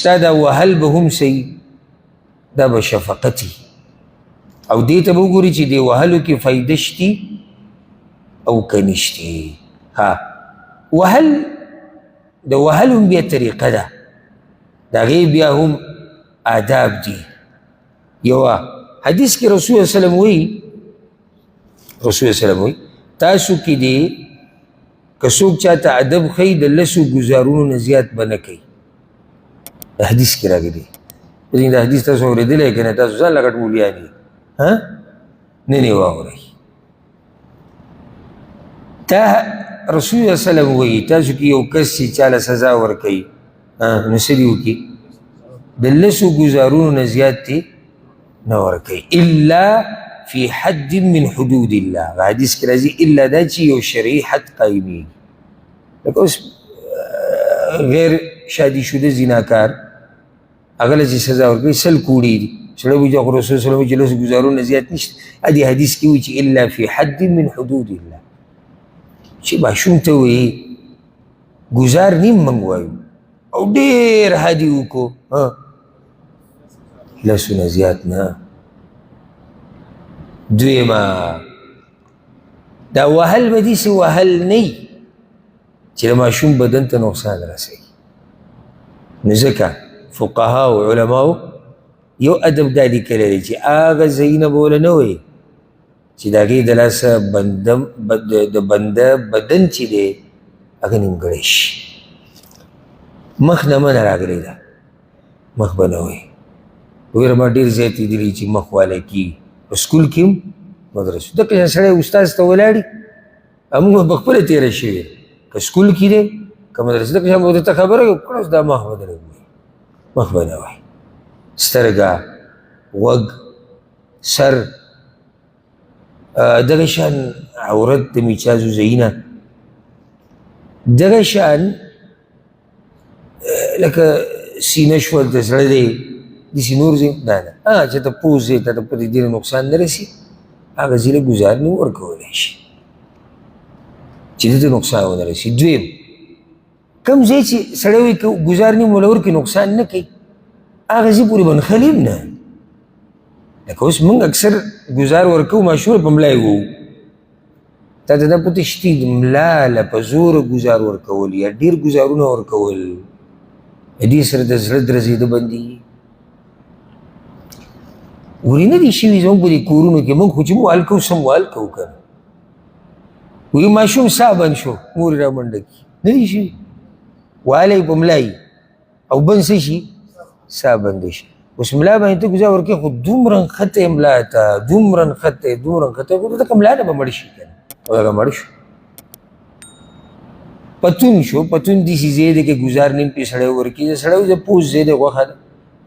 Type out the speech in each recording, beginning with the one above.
ستا دا وهل به هم صحیح دا به شفقتي او دې ته به وګوري چې دې وهلو کې فایده شتي او که نشتي. ها وهل د وهل هم بیا طریقه ده د هغې بیا هم آداب دي. یوه حدیث کې رسول وسلم وایي تاسو کې دی که څوک چاته ادب ښیي د لسو ګزارونو نه زیات به نه کوي. د حدیث کې راغلي د حدیث تاسو اورېدلی که نه تاسو ځان له غټ مولیان یې نه واورئ. دا رسول الله وسلم وایي تاسو کې یو کس چې چاله سزا ورکوي نو څه دې وکړي د لسو ګزارونو نه زیات دې نه ورکوي الا فی حد من حدود الله. حدیث کې راځي الا دا چې یو شرعي حد قایمېږي. لکه اوس غیر شادي شده زیناکار هغه له چې سزا ورکوي 100 کوړي دي سړی وایي چې رسول صلی الله علیه وسلم چې لسو ګزارونه زیات نشته. دې حدیث کې وایي چې الا فی حد من حدود الله چې ماشوم ته وایي ګزار نیم موږ وایو او ډېر حدي وکړو لسو نه زیات نه. دویمه دا وهل به داسې وهل نه وي چې د ماشوم بدن ته نقصان رسوي. نو ځکه فقهاو علماو یو ادب دا لیکلی دی چې هغه ځایونه به وله نه وایي چې د هغې د لاسه د بنده بدن چې دی هغه نیمګړی شي. مخ نه منه راغلی ده مخ به نه وایي. ویره ما ډېر زیات لیدلي چې مخ والی کېږي په سکول کې هم مدرسو دقه شان سړی استاذ ته ولاړي موږ به پخپله تېره شوې که سکول کې دی که مدرسې دقه شان به ورته خبره کړه اوس دا مخ به نه وایي مخ به نه وایي. سترګه غوږ سر دغه شان عورت د میچازو ځایونه دغه شان لکه سینه شول د زړه دی داسې نور ځای نه چې ته پوز دی ته په دې ډېر نقصان نه رسي هغه ځای له ګزار نه ورکولی شي چې دې ته نقصان ونه رسي. دویم کوم ځای چې سړی وایي که ګزار نیم وله ورکړي نقصان نه کوي هغه ځای پورې بنخلي هم نه. لکه اوس موږ اکثر ګزار ورکوو ماشومه په ملا یې ووو تا ته دا پته شتي د ملا له په زوره ګزار ورکول یا ډېر ګزارونه ورکول د دې سره د زړه درزېده بندېږي. ولې نه دي شوي زموږ په دې کورونو کې موږ خو چې موال کوو څه موال کوو که نه وایي ماشوم ساه بند شو مور یې رامنډه کړي نه دي شوي والی په ملا یي او بند څه شي ساه بنده شي. اوس ملا باندې ته ګزار ورکوې خو دومره نښتی ملا ته دومره نښتی خو دغه ملا نه به مړ شي که نه او هغه مړ شو. پتون شو پتون داسې ځای دی که ګزار نیم پرې سړی ورکړي د سړی د پوست ځای دی غوښه ده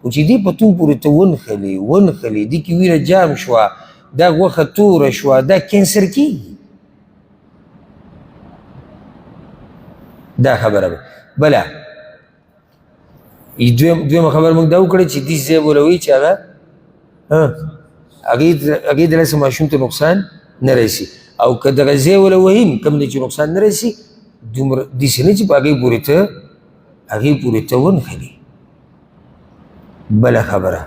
خو چې دې پتون پورې ته ونښلې دې کې وینه جام شوه دا غوښه توره شوه دا کینسر کېږي. دا خبره ده. بله دویمه خبره موږ دا وکړه چې دې ځای به وایي چې هغه هغې د لاسه ماشوم ته نقصان نه رسي او که دغه ځای وله وهیم کوم دی چې نقصان نه رسي دومره داسې نه چې په هغې پورې ته ونښلي. بله خبره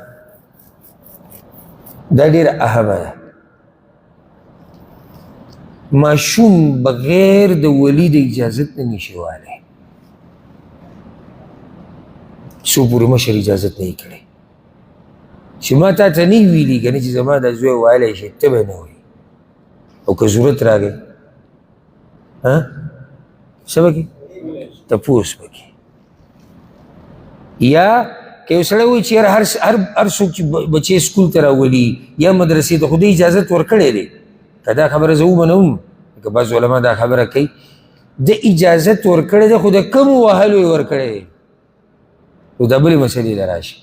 دا ډېره اهمه ده ماشوم بغیر د ولي د اجازت نه نشي والی څو پورې مشر اجازت نه یې کړی چې ما تا ته نه یې ویلي که نه چې زما دا زوی ویلی شي ته به نه وایي او که ضرورت راغی څه به کې تپوس به کې. یا که یو سړی وایي چې یاره هر څوک چې بچی سکول ته راولي یا مدرسې ته خو دې اجازت ورکړی دی که دا خبره زه ومنم که بعض علما دا خبره کوي د اجازت ورکړی دی خو د کمو وهلو یې ورکړی دی خو دا بلې مسلې له راشي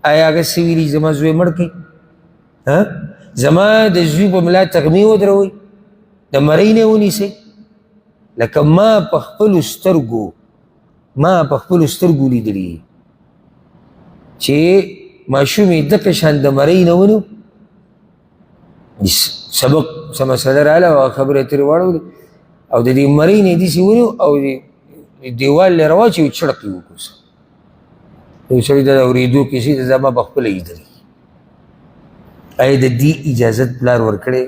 آیا هغه څه ویلي زما زوی مړ کړي زما د زوی په ملا تغمې ودروئ د مرۍ نه یې ونیسئ لکه ما په خپلو سترګو لیدلي چې ماشوم یې دقه شان د مرۍ نه ونیو سبق څه مسله راغله او خبرې ترې واړولې او د دې مرۍ نه یې داسې ونیو او دیوال یې راواچوي چړق یې وکړو یو سړي ته د اورېدو کیسې د زما په خپله لیدلې. آیا د دې اجازت پلار ورکړی؟